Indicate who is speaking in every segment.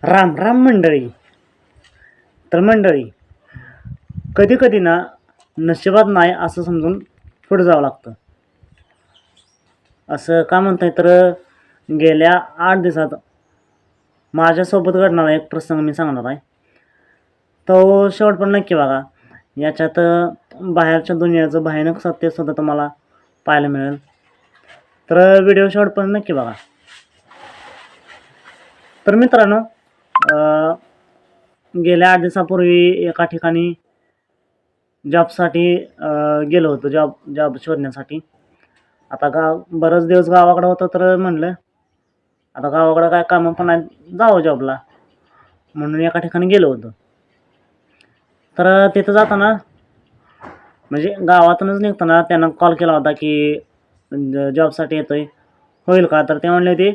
Speaker 1: राम राम मंडळी. तर मंडळी, कधी कधी ना नशिबात नाही असं समजून पुढे जावं लागतं. असं का म्हणताय तर गेल्या 8 दिवसात माझ्यासोबत घडणारा एक प्रसंग मी सांगणार आहे. तो शेवट पण नक्की बघा. याच्यात बाहेरच्या दुनियाचं भयानक सत्य सुद्धा तुम्हाला पाहायला मिळेल. तर व्हिडिओ शेवट पण नक्की बघा. तर मित्रांनो, गेल्या 8 दिवसापूर्वी एका ठिकाणी जॉबसाठी गेलो होतो, जॉब शोधण्यासाठी. आता बरेच दिवस गावाकडं होतं, तर म्हणलं आता गावाकडं काय कामं पण आहेत, जावं जॉबला, म्हणून एका ठिकाणी गेलो होतो. तर तिथं जाताना म्हणजे गावातूनच निघताना त्यांना कॉल केला होता की जॉबसाठी येतोय, होईल का? तर ते म्हणले होते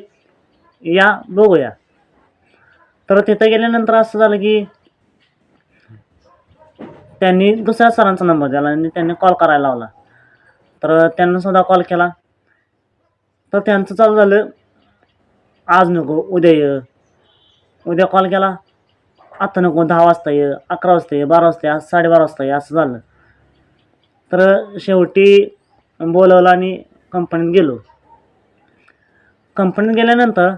Speaker 1: या बघूया. तर तिथं गेल्यानंतर असं झालं की त्यांनी दुसऱ्या सरांचा नंबर दिला आणि त्यांनी कॉल करायला लावला. तर त्यांना सुद्धा कॉल केला. तर त्यांचं चालू झालं, आज नको उद्या ये. उद्या कॉल केला, आता नको 10 वाजता ये, 11 वाजता ये, 12 वाजता ये, 12:30 वाजता ये, असं झालं. तर शेवटी बोलवलं आणि कंपनीत गेलो. कंपनीत गेल्यानंतर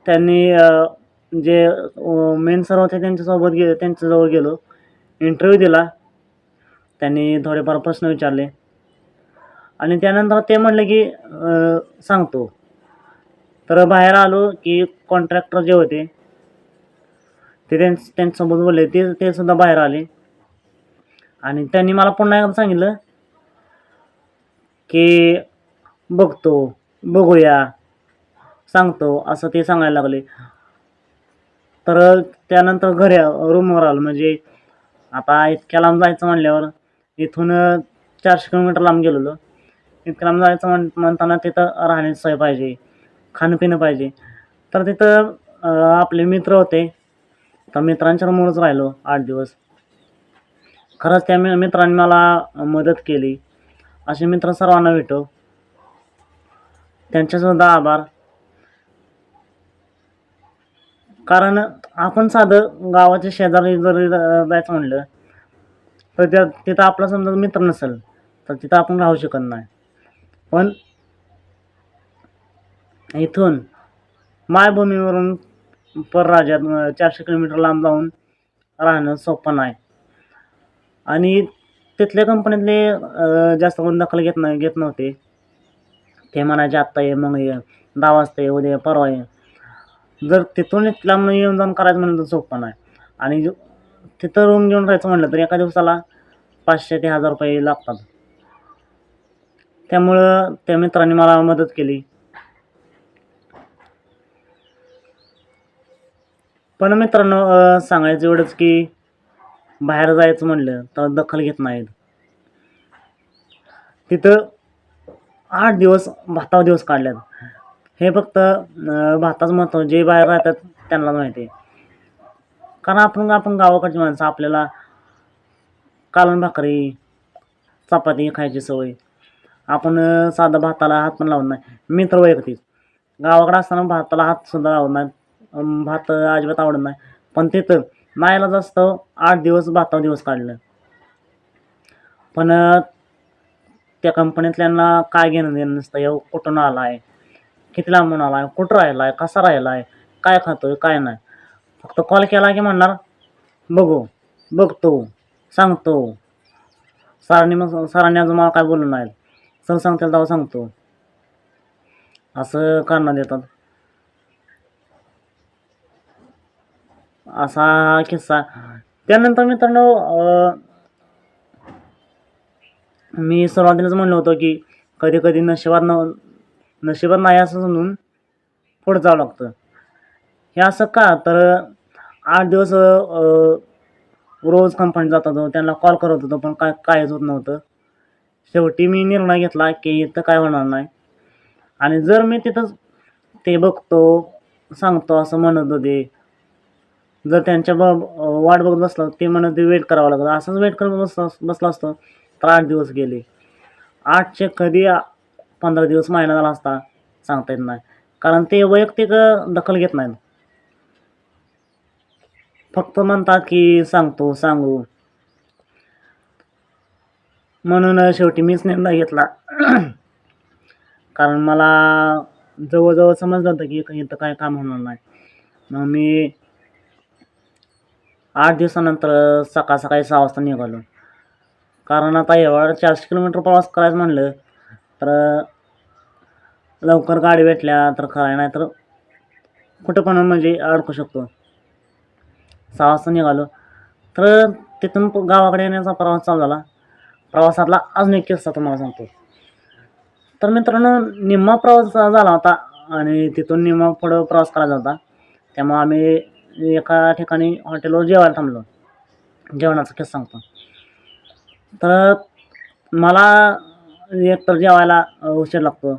Speaker 1: त्यांनी जे मेन सर होते त्यांच्याजवळ गेलो, इंटरव्ह्यू दिला. त्यांनी थोडेफार प्रश्न विचारले आणि त्यानंतर ते म्हणले की सांगतो. तर बाहेर आलो की कॉन्ट्रॅक्टर जे होते ते त्यांच्यासोबत बोलले, ते सुद्धा बाहेर आले आणि त्यांनी मला पुन्हा एकदा सांगितलं की बघूया, सांगतो, असं ते सांगायला लागले. तर त्यानंतर रूमवर आलो. म्हणजे आता इतक्या लांब जायचं म्हणल्यावर इथून 400 किलोमीटर लांब गेलेलो. इतक्या लांब जायचं म्हणताना तिथं राहण्याची सोय पाहिजे, खाणं-पिणं पाहिजे. तर तिथं आपले मित्र होते. तर मित्रांच्या रूमवरच राहिलो 8 दिवस. खरंच त्या मित्रांनी मला मदत केली. असे मित्र सर्वांना भेटो, त्यांचेसुद्धा आभार. कारण आपण साधं गावाच्या शेजारी जरी जायचं म्हणलं तर तिथं आपला समजा मित्र नसेल तर तिथं आपण राहू शकत नाही. पण इथून मायभूमीवरून परराज्यात 400 किलोमीटर लांब जाऊन राहणं सोपं नाही. आणि तिथल्या कंपनीतले जास्त कोण दखल घेत नव्हते. ते म्हणायचे आत्ता ये, मग ये, 10 वाजता ये, उद्या परवा ये. जर तिथून लांब येऊन जाऊन करायचं म्हणलं तर सोपं नाही. आणि तिथं रूम घेऊन राहायचं म्हणलं तर एका दिवसाला 500 ते 1000 रुपये लागतात. त्यामुळं त्या मित्रांनी मला मदत केली. पण मित्रांनो, सांगायचं एवढंच की बाहेर जायचं म्हणलं तर दखल घेत नाहीत. तिथं 8 दिवस भातावर दिवस काढल्यात. हे फक्त भाताचं महत्त्व जे बाहेर राहतात त्यांना माहिती आहे. कारण आपण गावाकडची माणसं, आपल्याला कालवण भाकरी, चपाती खायची सवय. आपण साधा भाताला हात पण लावत नाही. मित्र वैयक्तिक गावाकडे असताना भाताला हातसुद्धा लावत नाही. भात अजिबात आवडत नाही. पण तिथं नाईलाज असतं 8 दिवस भातावर दिवस काढलं. पण त्या कंपनीतल्यांना काय घेणं देणं नसतं. कुठून आला आहे, किती लांबून आला आहे, कुठं राहिला आहे, कसा राहिला आहे, काय खातोय काय नाही. फक्त कॉल केला की म्हणणार बघतो, सांगतो. सरांनी अजून मला काय बोललं नाही. सर सांगतील तेव्हा सांगतो, असं कारणं देतात. असा किस्सा. त्यानंतर मित्रांनो, मी सुरुवातीलाच म्हणलं होतं की कधी कधी नशिबात नाही असं समजून पुढं जावं लागतं. हे असं का? तर 8 दिवस रोज कंपनीत जात होतो, त्यांना कॉल करत होतो, पण काहीच होत नव्हतं. शेवटी मी निर्णय घेतला की इथं काय होणार नाही. आणि जर मी तिथं ते बघतो, सांगतो असं म्हणत होते, जर त्यांच्या वाट बघत बसलो, ते म्हणत होते वेट करावं लागतं, असंच वेट करत बसला असतो तर 8 दिवस गेले. 8चे कधी 15 दिवस महिना झाला असता सांगता येत नाही. कारण ते वैयक्तिक दखल घेत नाहीत. फक्त म्हणतात की सांगतो सांगू, म्हणून शेवटी मीच निर्णय घेतला. कारण मला जवळजवळ समजलं होतं की इथं काय काम होणार नाही. मग मी 8 दिवसानंतर सकाळी 6 वाजता निघालो. कारण आता एवढा 400 किलोमीटर प्रवास करायचं म्हणलं तर लवकर गाडी भेटल्या तर खरं, नाही तर कुठं पण म्हणजे अडकू शकतो. 6 वाजता निघालो. तर तिथून गावाकडे येण्याचा प्रवास चालू झाला. प्रवासातला अजून एक किस्सा तुम्हाला सांगतो. तर मित्रांनो, निम्मा प्रवास झाला होता आणि तिथून निम्मा पुढं प्रवास करायचा होता. त्यामुळं आम्ही एका ठिकाणी हॉटेलवर जेवायला थांबलो. जेवणाचा किस्सा सांगतो. तर मला एकतर जेवायला उशीर लागतो.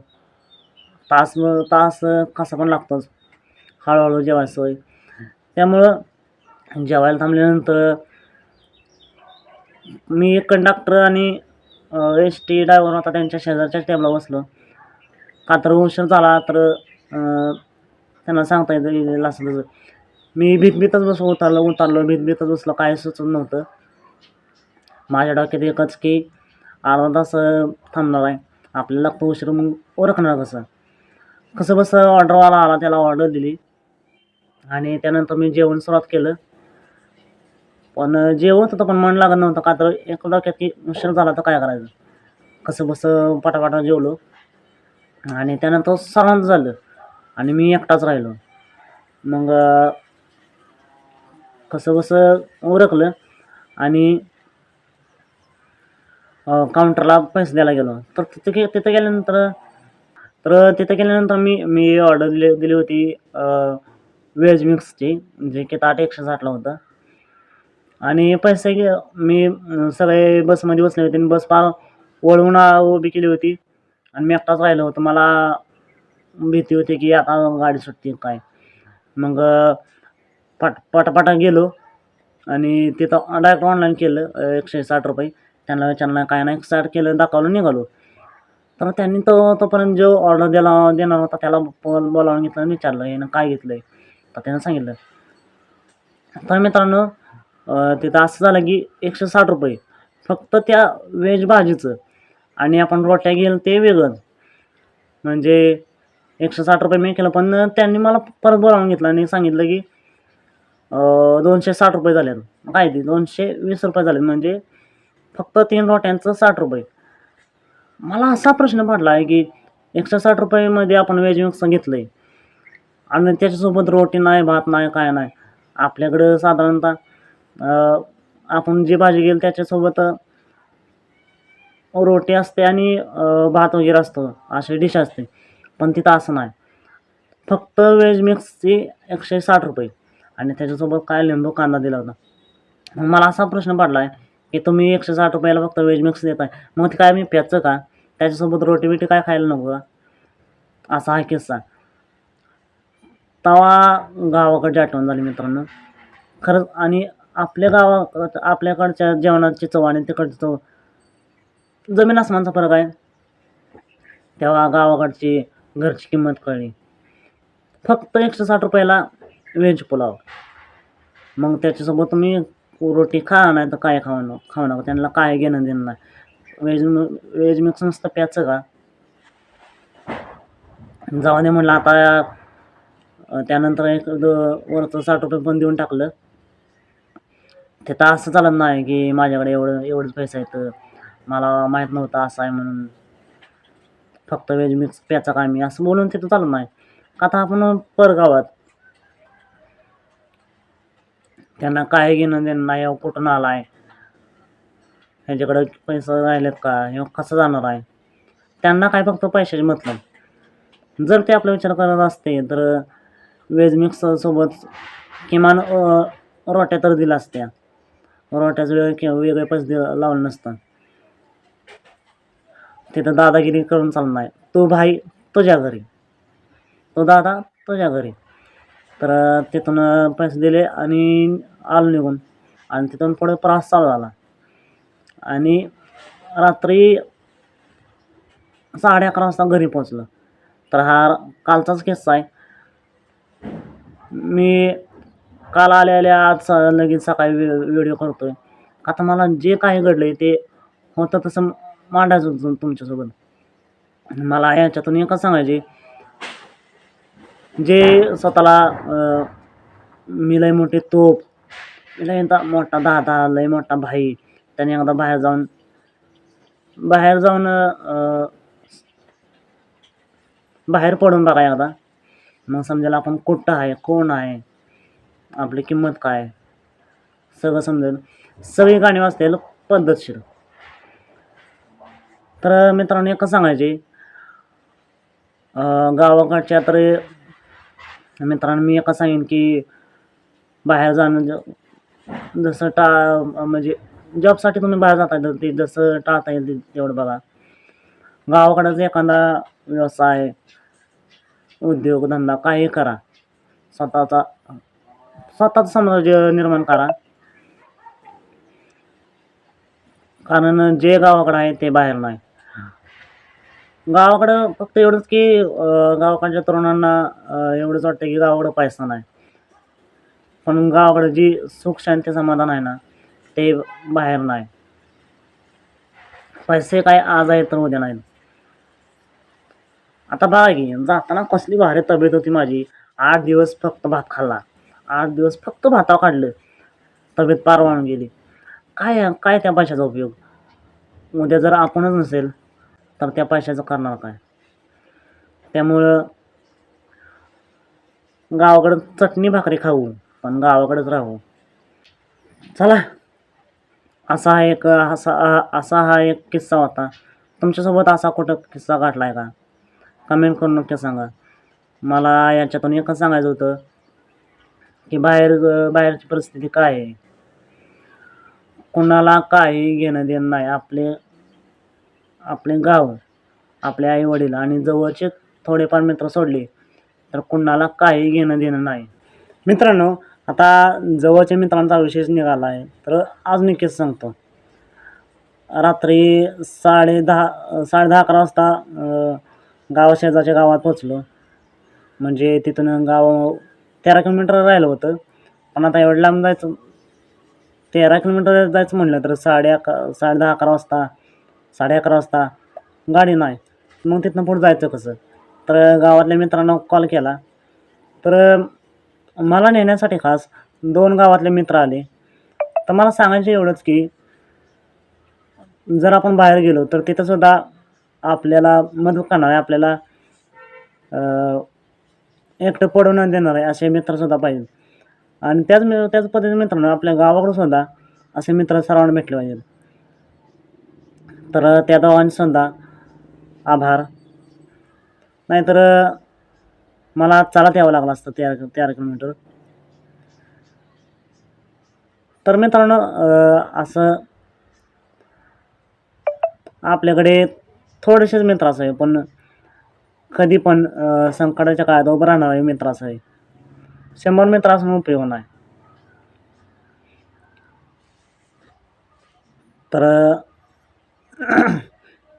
Speaker 1: तास तास कसा पण लागतोच. हळू-हळू जेवायची सवय. त्यामुळं जेवायला थांबल्यानंतर मी कंडक्टर आणि एस-टी ड्रायव्हर होता त्यांच्या शेजारच्या टेबलला बसलो. का तर उशीर झाला तर त्यांना सांगता येईल असं तसं. मी भीत-भीतच उतरलो, भीत-भीतच बसलो. काही सुचत नव्हतं. माझ्या डोक्यात एकच की अर्धा तास थांबणार आहे. आपल्याला लागतो उशीर, मग ओळखणार कसं? कसंबसं ऑर्डरवाला आला, त्याला ऑर्डर दिली आणि त्यानंतर मी जेवण सुरुवात केलं. पण जेवत होतं पण मन लागत नव्हतं. का तर एक डोक्यात की उशीर झाला तर काय करायचं? कसंबसं पटापटा जेवलो आणि त्यानंतर सर्वांचं झालं आणि मी एकटाच राहिलो. मग कसंबसं उरकलं आणि काउंटरला पैसे द्यायला गेलो. तर तिथं गेल्यानंतर मी ऑर्डर दिली होती व्हेज मिक्सची, जे की ताट 160ला होतं. आणि पैसे मी सगळे बसमध्ये बसले होते आणि बस पार वळवून उभी केली होती आणि मी एकटाच राहिलो होतो. मला भीती होती की आता गाडी सुटते काय. मग पटापटा गेलो आणि तिथं डायरेक्ट ऑनलाईन केलं. ₹160 त्यांना विचारलं काय नाही, स्टार्ट केलं, दाखवलं, निघालो. तर त्यांनी तोपर्यंत जो ऑर्डर देणार होता त्याला बोलावून घेतलं आणि विचारलं यानं काय घेतलं आहे. तर त्यानं सांगितलं. तर मित्रांनो, तिथं असं झालं की ₹160 फक्त त्या व्हेज भाजीचं आणि आपण रोट्या घेईल ते वेगळंच. म्हणजे ₹160 मी केलं, पण त्यांनी मला परत बोलावून घेतलं आणि सांगितलं की ₹260 झालेत. काय ते ₹220 झाले, म्हणजे फक्त 3 रोट्यांचं ₹60. मला असा प्रश्न पडला आहे की ₹160 मध्ये आपण व्हेज मिक्स घेतलंय आणि त्याच्यासोबत रोटी नाही, भात नाही, काय नाही. आपल्याकडं साधारणतः आपण जी भाजी घेईल त्याच्यासोबत रोटी असते आणि भात वगैरे असतो, अशी डिश असते. पण तिथं असं नाही. फक्त व्हेज मिक्सची ₹160 आणि त्याच्यासोबत काय लिंबू कांदा दिला होता. मग मला असा प्रश्न पडला आहे की तुम्ही ₹160 ला फक्त व्हेज मिक्स देताय. मग ते काय मी प्यायचं का? त्याच्यासोबत रोटी-बिटी काय खायला नको का? असा हा किस्सा. तेव्हा गावाकडची आठवण झाली मित्रांनो. खरंच. आणि आपल्याकडच्या जेवणाची चव आणि तिकडची चव जमीन आसमानचा फरक आहे. तेव्हा गावाकडची घरची किंमत कळली. फक्त ₹160 ला व्हेज पुलाव. मग त्याच्यासोबत तुम्ही रोटी खा नाही तर काय खाऊ नका. त्यांना काय घेणं देणं नाही. व्हेज मिक्स नुसतं प्यायचं का? जाऊ दे म्हणलं आता. त्यानंतर वरचं ₹60 पण देऊन टाकलं. तिथं असं चालत नाही की माझ्याकडे एवढंच पैसे आहेत, मला माहीत नव्हतं असं आहे म्हणून. फक्त व्हेज मिक्स प्यायचा काय मी असं बोलून तिथं चालत नाही. का तर आपण परगावात. त्यांना काय घेणं देणं नाही, कुठून आला आहे, ह्याच्याकडे पैसे राहिलेत का, हे कसं जाणार आहे. त्यांना काय फक्त पैशाचे मतलब. जर ते आपला विचार करत असते तर व्हेज मिक्स सोबत किमान रोट्या तर दिल्या असत्या. रोट्याचं वेगळे पैसे लावलं नसतं. तिथं दादागिरी करून चालत नाही. तो भाई तुझ्या घरी, तो दादा तुझ्या घरी. तर तिथून पैसे दिले आणि आलो निघून आणि तिथून पुढे प्रवास चालू झाला आणि रात्री 11:30 वाजता घरी पोहोचलो. तर हा कालचाच किस्सा आहे. मी काल आल्या आज लगेच सकाळी व्हिडिओ करतोय. आता मला जे काही घडलंय ते होतं तसं मांडायचं होतं तुमच्यासोबत. मला याच्यातून एकच सांगायचे, जे स्वतःला मी लय मोठी तोफ, मी लय मोठा दादा, लय मोठा भाई, त्याने एकदा बाहेर जाऊन बाहेर पडून बघा एकदा, मग समजेल आपण कुठं आहे, कोण आहे, आपली किंमत काय, सगळं समजेल. सगळी गाणी वाजतील पद्धतशीर. तर मित्रांनो एकच सांगायचे, गावाकडच्या तर मित्रांनो मी एकच सांगेन की बाहेर जाणं जसं म्हणजे जॉबसाठी तुम्ही बाहेर जाता तर ते जसं टाळता येईल तेवढं बघा. गावाकडंच एखादा व्यवसाय, उद्योगधंदा काही करा, स्वतःचं साम्राज्य निर्माण करा. कारण जे गावाकडं आहे ते बाहेर नाही. गावाकडं फक्त एवढंच की गावाकडच्या तरुणांना एवढंच वाटतं की गावाकडं पैसा नाही, पण गावाकडं जी सुख शांती समाधान आहे ना ते बाहेर नाही. पैसे काय आज आहे तर उद्या नाहीत. आता बघा की जाताना कसली भारी तब्येत होती माझी, 8 दिवस फक्त भात खाल्ला, 8 दिवस फक्त भातावर काढलं, तब्येत पार वाळून गेली. काय काय त्या पैशाचा उपयोग? उद्या जर आपणच नसेल तर त्या पैशाचं करणार काय? त्यामुळं गावाकडं चटणी भाकरी खाऊ, पण गावाकडेच राहू. चला, असा हा एक किस्सा होता. तुमच्यासोबत असा कुठं किस्सा घडलाय का? कमेंट करून नक्की सांगा. मला याच्यातून एकच सांगायचं होतं की बाहेरची परिस्थिती काय आहे, कुणाला काही घेणं देणं नाही. आपले गाव, आपले आई वडील आणि जवळचे थोडेफार मित्र सोडले तर कुणाला काही घेणं देणं नाही. मित्रांनो आता जवळच्या मित्रांचा विशेष निघाला आहे, तर आज मी केस सांगतो. रात्री 10:30-11 वाजता गावाशेजारच्या गावात पोचलो. म्हणजे तिथून गाव 13 किलोमीटर राहिलं होतं, पण आता एवढं लांब जायचं, 13 किलोमीटर जायचं म्हणलं तर 10:30-11 वाजता, 11:30 वाजता गाडी नाही. मग तिथनं पुढं जायचं कसं? तर गावातल्या मित्रांना कॉल केला, तर मला नेण्यासाठी खास 2 गावातले मित्र आले. तर मला सांगायचं एवढंच की जर आपण बाहेर गेलो तर तिथंसुद्धा आपल्याला मदत करणार आहे, आपल्याला एकटं पडू न देणार आहे असे मित्रसुद्धा पाहिजे. आणि त्याच पद्धतीने मित्रांनो आपल्या गावाकडं सुद्धा असे मित्र सर्वांना भेटले पाहिजेत. तर त्या दोघांचेसुद्धा आभार. नाहीतर मला चालत यावं लागलं असतं 13 किलोमीटर. तर मित्रांनो असं आपल्याकडे थोडेसेच मित्र असावे, पण कधी पण संकटाच्या काळात उभं राहणारे मित्र असावे. 100 मित्र असून उपयोग नाही. तर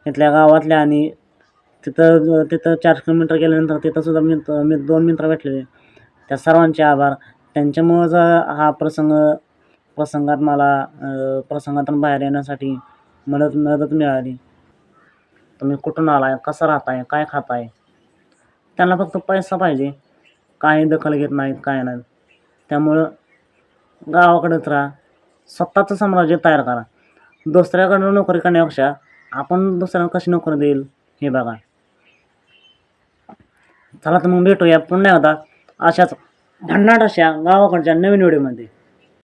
Speaker 1: इथल्या गावातल्या आणि तिथं 4 किलोमीटर गेल्यानंतर तिथंसुद्धा 2 मित्र भेटलेले. त्या सर्वांचे आभार. त्यांच्यामुळंच हा प्रसंगात मला प्रसंगातून बाहेर येण्यासाठी मदत मिळाली. तुम्ही कुठून आलाय, कसं राहताय, काय खाताय, त्यांना फक्त पैसा पाहिजे, काही दखल घेत नाहीत, काय नाही. त्यामुळं गावाकडेच राहा, स्वतःचं साम्राज्य तयार करा. दुसऱ्याकडून नोकरी करण्यापेक्षा आपण दुसऱ्यांना कशी नोकरी देईल हे बघा. चला तर मग भेटूया पुन्हा एकदा अशाच भन्नाट अशा गावाकडच्या नवीन व्हिडिओमध्ये.